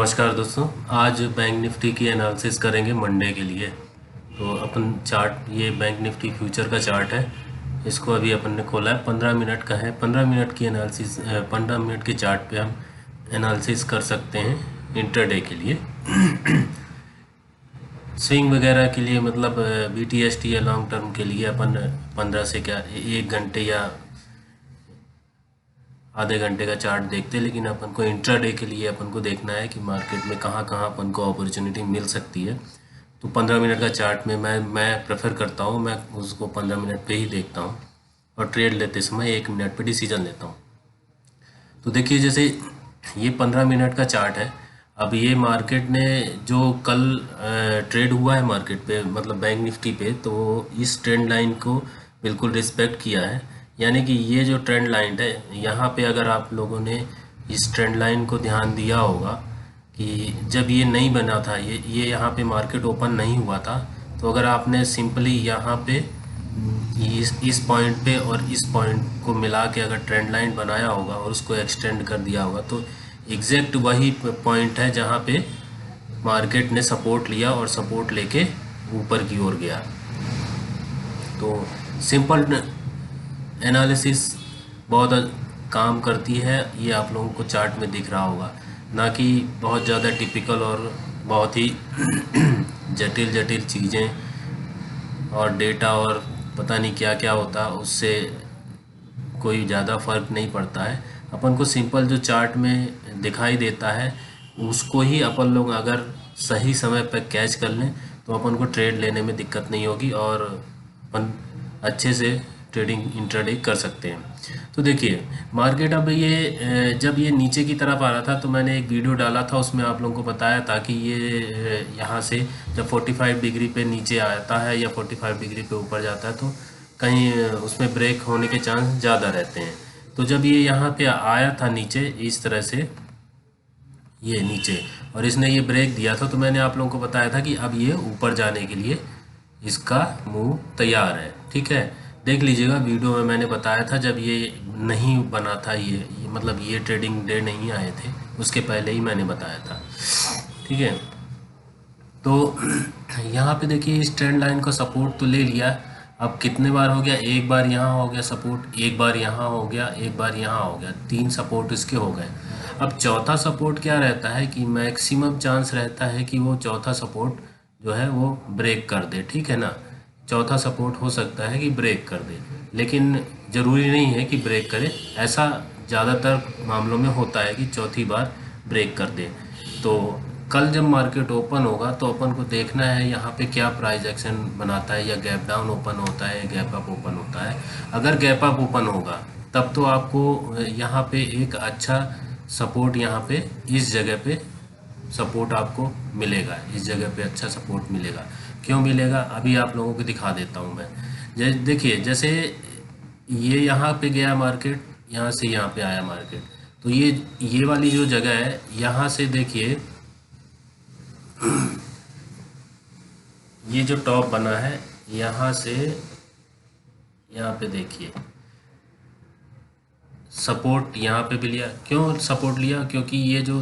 नमस्कार दोस्तों। आज बैंक निफ्टी की एनालिसिस करेंगे मंडे के लिए। तो अपन चार्ट, ये बैंक निफ्टी फ्यूचर का चार्ट है। इसको अभी अपन ने खोला है, 15 मिनट का है। 15 मिनट की एनालिसिस, 15 मिनट के चार्ट पे हम एनालिसिस कर सकते हैं इंटरडे के लिए। स्विंग वगैरह के लिए मतलब BTST या लॉन्ग टर्म के लिए अपन 15 से क्या 1 घंटे या आधे घंटे का चार्ट देखते हैं। लेकिन अपन को इंट्राडे के लिए अपन को देखना है कि मार्केट में कहाँ कहाँ अपन को अपॉर्चुनिटी मिल सकती है। तो 15 मिनट का चार्ट में मैं प्रेफर करता हूँ, मैं उसको 15 मिनट पे ही देखता हूँ और ट्रेड लेते समय 1 मिनट पे डिसीजन लेता हूँ। तो देखिए, जैसे ये 15 मिनट का चार्ट है। अब ये मार्केट ने जो कल ट्रेड हुआ है मार्केट पे, मतलब बैंक निफ्टी पे, तो इस ट्रेंड लाइन को बिल्कुल रिस्पेक्ट किया है। यानी कि ये जो ट्रेंड लाइन है, यहाँ पे अगर आप लोगों ने इस ट्रेंड लाइन को ध्यान दिया होगा कि जब ये नहीं बना था, ये यहाँ पे मार्केट ओपन नहीं हुआ था, तो अगर आपने सिंपली यहाँ पे इस पॉइंट पे और इस पॉइंट को मिला के अगर ट्रेंड लाइन बनाया होगा और उसको एक्सटेंड कर दिया होगा, तो एग्जैक्ट वही पॉइंट है जहाँ पे मार्केट ने सपोर्ट लिया और सपोर्ट लेके ऊपर की ओर गया। तो सिंपल एनालिसिस बहुत काम करती है, ये आप लोगों को चार्ट में दिख रहा होगा। ना कि बहुत ज़्यादा टिपिकल और बहुत ही जटिल जटिल चीज़ें और डेटा और पता नहीं क्या क्या होता, उससे कोई ज़्यादा फर्क नहीं पड़ता है। अपन को सिंपल जो चार्ट में दिखाई देता है उसको ही अपन लोग अगर सही समय पर कैच कर लें तो अपन को ट्रेड लेने में दिक्कत नहीं होगी और अपन अच्छे से ट्रेडिंग इंट्राडे कर सकते हैं। तो देखिए, मार्केट अब ये जब ये नीचे की तरफ आ रहा था तो मैंने एक वीडियो डाला था, उसमें आप लोगों को बताया था कि ये यहाँ से जब 45 डिग्री पे नीचे आता है या 45 डिग्री पे ऊपर जाता है तो कहीं उसमें ब्रेक होने के चांस ज़्यादा रहते हैं। तो जब ये यहाँ पे आया था नीचे इस तरह से, ये नीचे, और इसने ये ब्रेक दिया था, तो मैंने आप लोगों को बताया था कि अब ये ऊपर जाने के लिए इसका मूव तैयार है। ठीक है, देख लीजिएगा वीडियो में मैंने बताया था जब ये नहीं बना था, ये मतलब ये ट्रेडिंग डे नहीं आए थे, उसके पहले ही मैंने बताया था। ठीक है, तो यहाँ पे देखिए इस ट्रेंड लाइन का सपोर्ट तो ले लिया। अब कितने बार हो गया, एक बार यहाँ हो गया सपोर्ट, एक बार यहाँ हो गया, एक बार यहाँ हो गया, 3 सपोर्ट इसके हो गए। अब चौथा सपोर्ट क्या रहता है कि मैक्सिमम चांस रहता है कि वो चौथा सपोर्ट जो है वो ब्रेक कर दे। ठीक है ना, चौथा सपोर्ट हो सकता है कि ब्रेक कर दे, लेकिन ज़रूरी नहीं है कि ब्रेक करे। ऐसा ज़्यादातर मामलों में होता है कि चौथी बार ब्रेक कर दे। तो कल जब मार्केट ओपन होगा तो अपन को देखना है यहाँ पे क्या प्राइस एक्शन बनाता है, या गैप डाउन ओपन होता है या गैप अप ओपन होता है। अगर गैप अप ओपन होगा तब तो आपको यहाँ पे एक अच्छा सपोर्ट, यहाँ पे इस जगह पे सपोर्ट आपको मिलेगा, इस जगह पे अच्छा सपोर्ट मिलेगा। क्यों मिलेगा अभी आप लोगों को दिखा देता हूँ मैं। देखिए, जैसे ये यहाँ पे गया मार्केट, यहाँ से यहाँ पे आया मार्केट, तो ये वाली जो जगह है, यहाँ से देखिए ये जो टॉप बना है, यहाँ से यहाँ पे देखिए सपोर्ट यहाँ पे भी लिया। क्यों सपोर्ट लिया? क्योंकि ये जो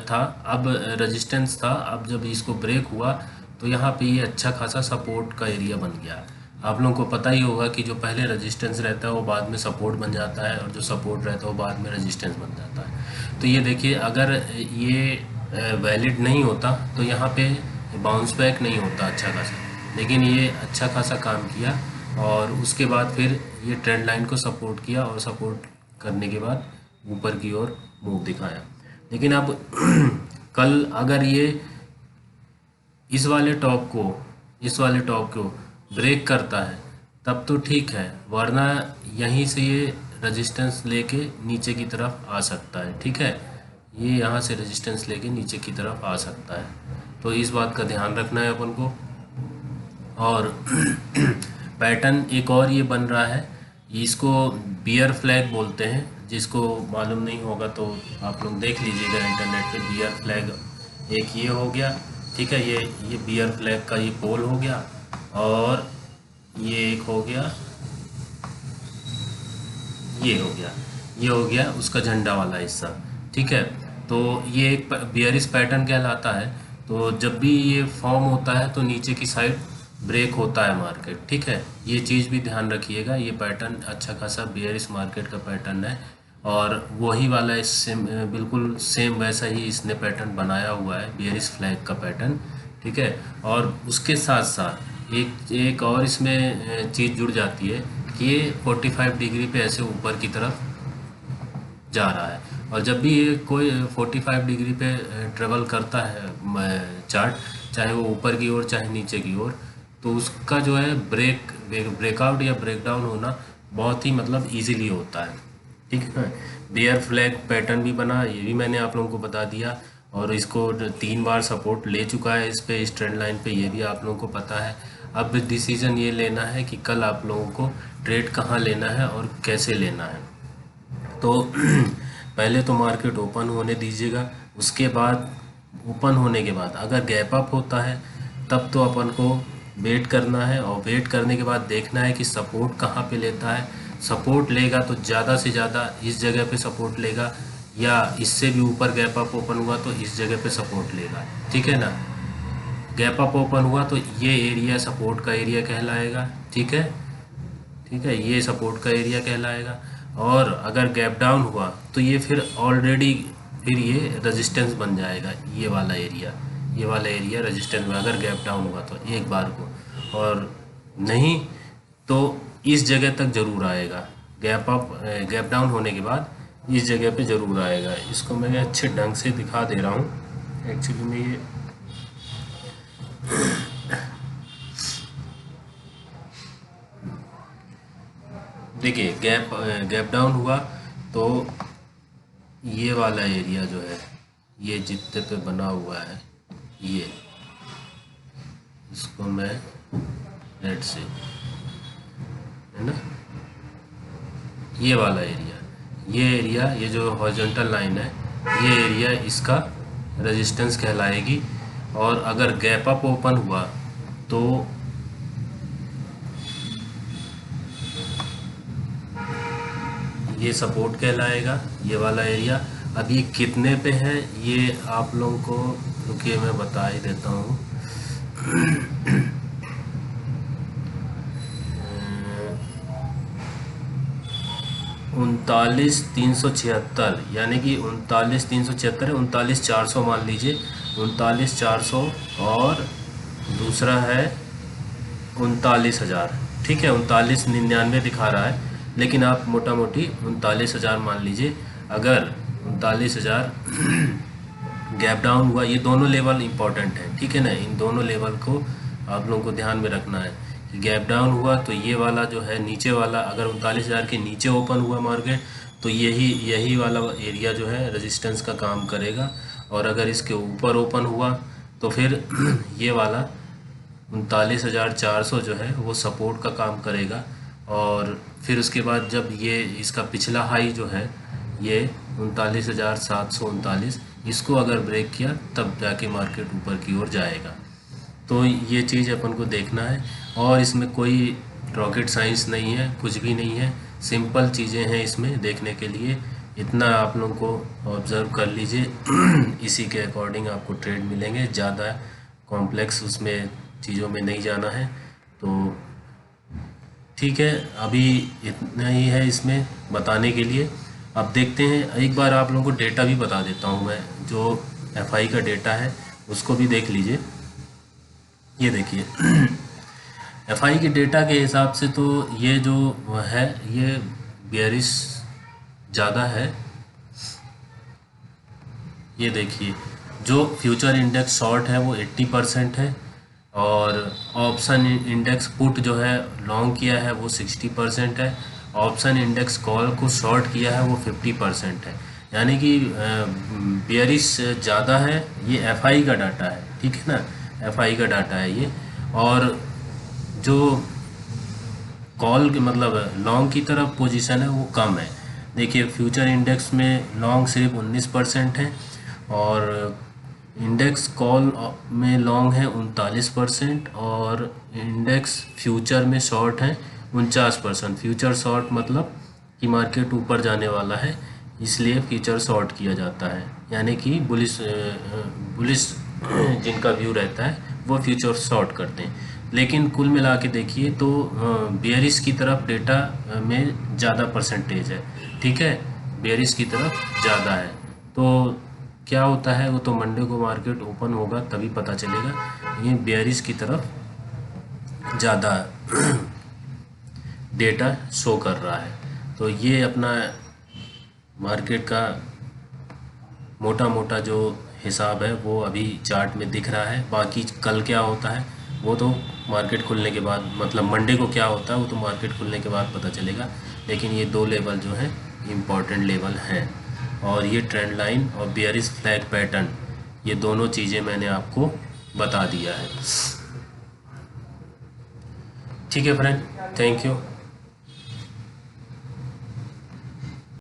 था, अब रेजिस्टेंस था, अब जब इसको ब्रेक हुआ तो यहाँ पे ये अच्छा खासा सपोर्ट का एरिया बन गया। आप लोगों को पता ही होगा कि जो पहले रेजिस्टेंस रहता है वो बाद में सपोर्ट बन जाता है, और जो सपोर्ट रहता है वो बाद में रेजिस्टेंस बन जाता है। तो ये देखिए, अगर ये वैलिड नहीं होता तो यहाँ पे बाउंस बैक नहीं होता अच्छा खासा, लेकिन ये अच्छा खासा काम किया और उसके बाद फिर ये ट्रेंड लाइन को सपोर्ट किया और सपोर्ट करने के बाद ऊपर की ओर मूव दिखाया। लेकिन अब कल अगर ये इस वाले टॉप को ब्रेक करता है तब तो ठीक है, वरना यहीं से ये रेजिस्टेंस लेके नीचे की तरफ आ सकता है। ठीक है, ये यहाँ से रेजिस्टेंस लेके नीचे की तरफ आ सकता है, तो इस बात का ध्यान रखना है अपन को। और पैटर्न एक और ये बन रहा है, इसको बियर फ्लैग बोलते हैं। जिसको मालूम नहीं होगा तो आप लोग देख लीजिएगा इंटरनेट पे। बियर फ्लैग एक ये हो गया, ठीक है, ये बियर फ्लैग का ये पोल हो गया, और ये एक हो गया, ये हो गया उसका झंडा वाला हिस्सा। ठीक है, तो ये एक बियरिश पैटर्न कहलाता है। तो जब भी ये फॉर्म होता है तो नीचे की साइड ब्रेक होता है मार्केट, ठीक है। ये चीज़ भी ध्यान रखिएगा, ये पैटर्न अच्छा खासा बियरिश मार्केट का पैटर्न है और वही वाला इस सेम, बिल्कुल सेम वैसा ही इसने पैटर्न बनाया हुआ है, बियरिश फ्लैग का पैटर्न, ठीक है। और उसके साथ साथ एक एक और इसमें चीज़ जुड़ जाती है कि ये 45 डिग्री पे ऐसे ऊपर की तरफ जा रहा है। और जब भी ये कोई 45 डिग्री पे ट्रेवल करता है चार्ट, चाहे वो ऊपर की ओर चाहे नीचे की ओर, तो उसका जो है ब्रेकआउट या ब्रेकडाउन होना बहुत ही मतलब इजीली होता है, ठीक है। बेयर फ्लैग पैटर्न भी बना, ये भी मैंने आप लोगों को बता दिया। और इसको 3 बार सपोर्ट ले चुका है इस पे, इस ट्रेंड लाइन पे, ये भी आप लोगों को पता है। अब डिसीजन ये लेना है कि कल आप लोगों को ट्रेड कहाँ लेना है और कैसे लेना है। तो पहले तो मार्केट ओपन होने दीजिएगा, उसके बाद ओपन होने के बाद अगर गैप अप होता है तब तो अपन को वेट करना है, और वेट करने के बाद देखना है कि सपोर्ट कहाँ पे लेता है। सपोर्ट लेगा तो ज़्यादा से ज़्यादा इस जगह पे सपोर्ट लेगा, या इससे भी ऊपर गैप अप ओपन हुआ तो इस जगह पे सपोर्ट लेगा, ठीक है ना। गैप अप ओपन हुआ तो ये एरिया सपोर्ट का एरिया कहलाएगा, ठीक है, ठीक है, ये सपोर्ट का एरिया कहलाएगा। और अगर गैप डाउन हुआ तो ये फिर ऑलरेडी फिर ये रेजिस्टेंस बन जाएगा, ये वाला एरिया, ये वाला एरिया रेजिस्टेंस में अगर गैप डाउन हुआ तो एक बार को, और नहीं तो इस जगह तक ज़रूर आएगा। गैप डाउन होने के बाद इस जगह पे ज़रूर आएगा। इसको मैं अच्छे ढंग से दिखा दे रहा हूँ। एक्चुअली में ये देखिए गैप डाउन हुआ तो ये वाला एरिया जो है, ये जितने पे बना हुआ है, ये इसको मैं रेड से, है ना, ये वाला एरिया, ये जो हॉरिजॉन्टल लाइन है, ये एरिया इसका रेजिस्टेंस कहलाएगी। और अगर गैप अप ओपन हुआ तो ये सपोर्ट कहलाएगा, ये वाला एरिया। अब ये कितने पे है ये आप लोगों को रुकिए मैं बता ही देता हूँ। 39,376, यानी कि 39,376 है, 39,400 मान लीजिए, 39,400, और दूसरा है 39,000, ठीक है। 39,99 दिखा रहा है, लेकिन आप मोटा मोटी 39,000 मान लीजिए। अगर 39,000 गैप डाउन हुआ, ये दोनों लेवल इंपॉर्टेंट है, ठीक है ना, इन दोनों लेवल को आप लोगों को ध्यान में रखना है कि गैप डाउन हुआ तो ये वाला जो है नीचे वाला, अगर 39,000 के नीचे ओपन हुआ मार्केट तो यही वाला एरिया जो है रेजिस्टेंस का काम करेगा। और अगर इसके ऊपर ओपन हुआ तो फिर ये वाला 39,400 जो है वो सपोर्ट का काम करेगा। और फिर उसके बाद जब ये इसका पिछला हाई जो है ये 39,739, इसको अगर ब्रेक किया तब जाके मार्केट ऊपर की ओर जाएगा। तो ये चीज़ अपन को देखना है, और इसमें कोई रॉकेट साइंस नहीं है, कुछ भी नहीं है, सिंपल चीज़ें हैं इसमें देखने के लिए। इतना आप लोगों को ऑब्ज़र्व कर लीजिए, इसी के अकॉर्डिंग आपको ट्रेड मिलेंगे। ज़्यादा कॉम्प्लेक्स उसमें चीज़ों में नहीं जाना है। तो ठीक है, अभी इतना ही है इसमें बताने के लिए। अब देखते हैं, एक बार आप लोगों को डेटा भी बता देता हूँ मैं, जो एफआई का डेटा है उसको भी देख लीजिए। ये देखिए एफआई के डेटा के हिसाब से तो ये जो है ये बेयरिश ज़्यादा है। ये देखिए जो फ्यूचर इंडेक्स शॉर्ट है वो 80% है, और ऑप्शन इंडेक्स पुट जो है लॉन्ग किया है वो 60% है, ऑप्शन इंडेक्स कॉल को शॉर्ट किया है वो 50% है। यानी कि बेयरिश ज़्यादा है। ये एफआई का डाटा है, ठीक है ना, एफआई का डाटा है ये। और जो कॉल के मतलब लॉन्ग की तरफ पोजीशन है वो कम है। देखिए फ्यूचर इंडेक्स में लॉन्ग सिर्फ 19% है, और इंडेक्स कॉल में लॉन्ग है 39%, और इंडेक्स फ्यूचर में शॉर्ट है 49%। फ्यूचर शॉर्ट मतलब कि मार्केट ऊपर जाने वाला है, इसलिए फ्यूचर शॉर्ट किया जाता है, यानी कि बुलिश बुलिश जिनका व्यू रहता है वो फ्यूचर शॉर्ट करते हैं। लेकिन कुल मिला के देखिए तो बेयरिश की तरफ डेटा में ज़्यादा परसेंटेज है, ठीक है, बेयरिश की तरफ ज़्यादा है। तो क्या होता है, वो तो मंडे को मार्केट ओपन होगा तभी पता चलेगा। ये बेयरिश की तरफ ज़्यादा डेटा शो कर रहा है। तो ये अपना मार्केट का मोटा मोटा जो हिसाब है वो अभी चार्ट में दिख रहा है। बाकी कल क्या होता है वो तो मार्केट खुलने के बाद, मतलब मंडे को क्या होता है वो तो मार्केट खुलने के बाद पता चलेगा। लेकिन ये दो लेवल जो हैं इम्पॉर्टेंट लेवल हैं, और ये ट्रेंड लाइन और बेयरिश फ्लैग पैटर्न, ये दोनों चीज़ें मैंने आपको बता दिया है। ठीक है फ्रेंड, थैंक यू।